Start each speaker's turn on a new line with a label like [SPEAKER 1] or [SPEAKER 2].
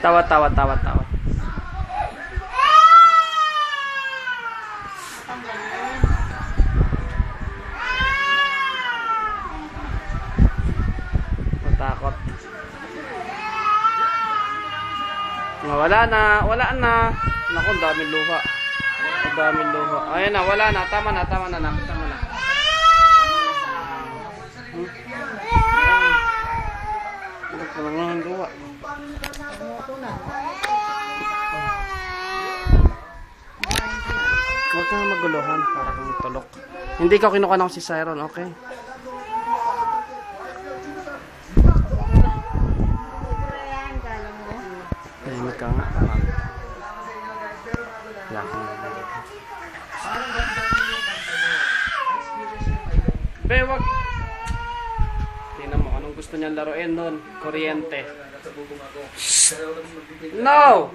[SPEAKER 1] Tawa, tawa, tawa, tawa. Matakot. Wala na, wala na. Naku, ang daming luha. Ang daming luha. Ayun na, wala na. Tama na, tama na. Tama na. Ang luha. Huwag kang maguluhan para kang tulok. Hindi ka kinuha ng si Siron, okay? Tahimik ka nga. Be, wag. Tingnan mo anong gusto niyang laruin doon. Kuryente. No!